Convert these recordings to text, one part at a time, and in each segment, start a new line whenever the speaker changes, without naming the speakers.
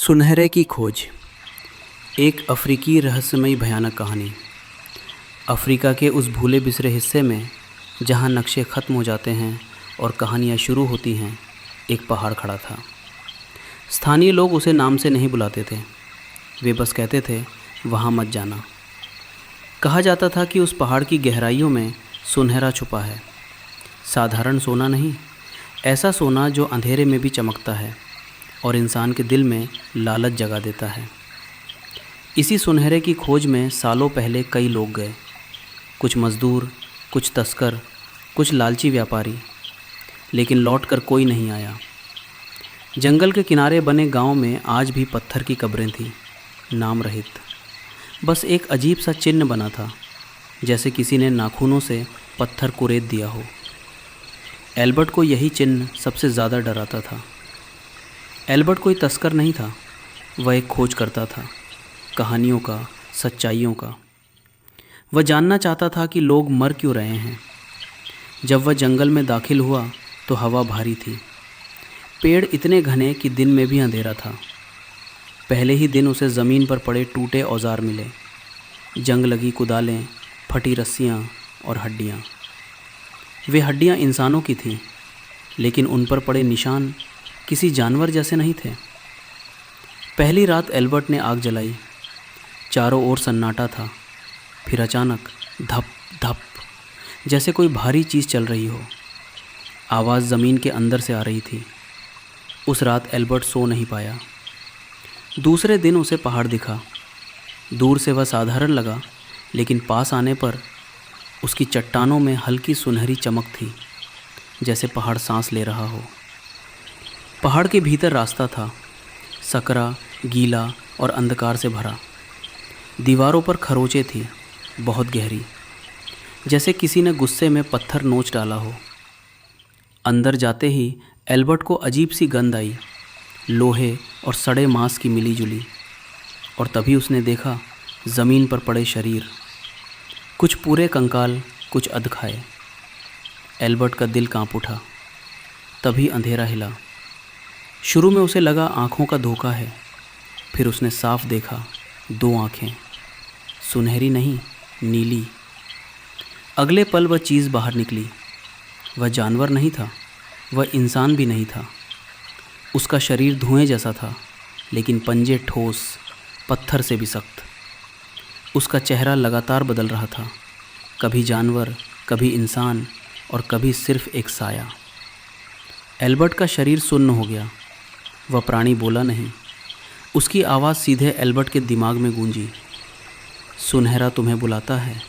सुनहरे की खोज। एक अफ्रीकी रहस्यमयी भयानक कहानी। अफ्रीका के उस भूले बिसरे हिस्से में जहाँ नक्शे ख़त्म हो जाते हैं और कहानियाँ शुरू होती हैं, एक पहाड़ खड़ा था। स्थानीय लोग उसे नाम से नहीं बुलाते थे, वे बस कहते थे वहाँ मत जाना। कहा जाता था कि उस पहाड़ की गहराइयों में सुनहरा छुपा है। साधारण सोना नहीं, ऐसा सोना जो अंधेरे में भी चमकता है और इंसान के दिल में लालच जगा देता है। इसी सुनहरे की खोज में सालों पहले कई लोग गए, कुछ मज़दूर, कुछ तस्कर, कुछ लालची व्यापारी, लेकिन लौटकर कोई नहीं आया। जंगल के किनारे बने गांव में आज भी पत्थर की कब्रें थीं, नाम रहित। बस एक अजीब सा चिन्ह बना था, जैसे किसी ने नाखूनों से पत्थर कुरेद दिया हो। एल्बर्ट को यही चिन्ह सबसे ज़्यादा डराता था। एल्बर्ट कोई तस्कर नहीं था, वह एक खोज करता था, कहानियों का, सच्चाइयों का। वह जानना चाहता था कि लोग मर क्यों रहे हैं। जब वह जंगल में दाखिल हुआ तो हवा भारी थी, पेड़ इतने घने कि दिन में भी अंधेरा था। पहले ही दिन उसे ज़मीन पर पड़े टूटे औजार मिले, जंग लगी कुदालें, फटी रस्सियाँ और हड्डियाँ। वे हड्डियाँ इंसानों की थीं, लेकिन उन पर पड़े निशान किसी जानवर जैसे नहीं थे। पहली रात एल्बर्ट ने आग जलाई। चारों ओर सन्नाटा था। फिर अचानक धप धप, जैसे कोई भारी चीज़ चल रही हो। आवाज़ ज़मीन के अंदर से आ रही थी। उस रात एल्बर्ट सो नहीं पाया। दूसरे दिन उसे पहाड़ दिखा। दूर से वह साधारण लगा, लेकिन पास आने पर उसकी चट्टानों में हल्की सुनहरी चमक थी, जैसे पहाड़ सांस ले रहा हो। पहाड़ के भीतर रास्ता था, सकरा, गीला और अंधकार से भरा। दीवारों पर खरोंचें थी, बहुत गहरी, जैसे किसी ने गुस्से में पत्थर नोच डाला हो। अंदर जाते ही एल्बर्ट को अजीब सी गंध आई, लोहे और सड़े मांस की मिली जुली। और तभी उसने देखा ज़मीन पर पड़े शरीर, कुछ पूरे कंकाल, कुछ अधखाए। एल्बर्ट का दिल कांप उठा। तभी अंधेरा हिला। शुरू में उसे लगा आँखों का धोखा है, फिर उसने साफ देखा, दो आँखें, सुनहरी नहीं, नीली। अगले पल वह चीज़ बाहर निकली। वह जानवर नहीं था, वह इंसान भी नहीं था। उसका शरीर धुएं जैसा था, लेकिन पंजे ठोस, पत्थर से भी सख्त। उसका चेहरा लगातार बदल रहा था, कभी जानवर, कभी इंसान और कभी सिर्फ एक साया। एल्बर्ट का शरीर सुन्न हो गया। वह प्राणी बोला नहीं। उसकी आवाज़ सीधे एल्बर्ट के दिमाग में गूंजी, सुनहरा तुम्हें बुलाता है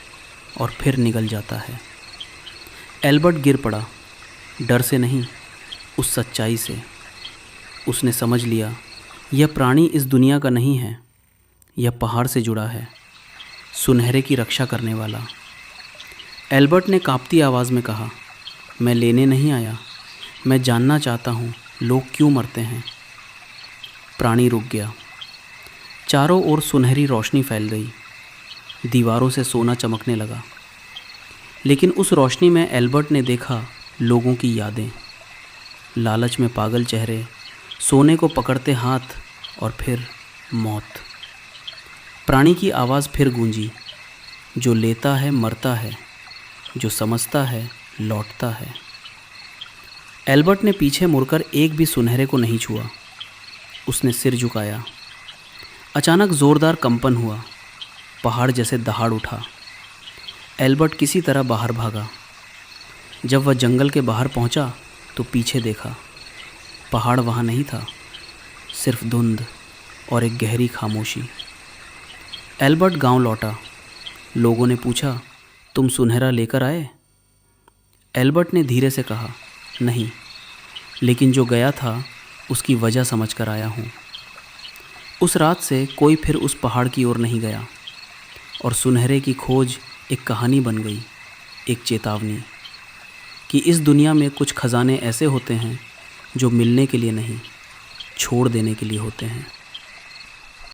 और फिर निकल जाता है। एल्बर्ट गिर पड़ा, डर से नहीं, उस सच्चाई से। उसने समझ लिया, यह प्राणी इस दुनिया का नहीं है, यह पहाड़ से जुड़ा है, सुनहरे की रक्षा करने वाला। एल्बर्ट ने कांपती आवाज़ में कहा, मैं लेने नहीं आया, मैं जानना चाहता हूँ लोग क्यों मरते हैं। प्राणी रुक गया। चारों ओर सुनहरी रोशनी फैल गई। दीवारों से सोना चमकने लगा। लेकिन उस रोशनी में एल्बर्ट ने देखा लोगों की यादें, लालच में पागल चेहरे, सोने को पकड़ते हाथ और फिर मौत। प्राणी की आवाज़ फिर गूंजी, जो लेता है मरता है, जो समझता है लौटता है। एल्बर्ट ने पीछे मुड़कर एक भी सुनहरे को नहीं छुआ। उसने सिर झुकाया। अचानक ज़ोरदार कंपन हुआ, पहाड़ जैसे दहाड़ उठा। एल्बर्ट किसी तरह बाहर भागा। जब वह जंगल के बाहर पहुंचा तो पीछे देखा, पहाड़ वहाँ नहीं था, सिर्फ धुंध और एक गहरी खामोशी। एल्बर्ट गांव लौटा। लोगों ने पूछा, तुम सुनहरा लेकर आए? एल्बर्ट ने धीरे से कहा, नहीं, लेकिन जो गया था उसकी वजह समझ कर आया हूँ। उस रात से कोई फिर उस पहाड़ की ओर नहीं गया, और सुनहरे की खोज एक कहानी बन गई, एक चेतावनी कि इस दुनिया में कुछ खजाने ऐसे होते हैं जो मिलने के लिए नहीं, छोड़ देने के लिए होते हैं।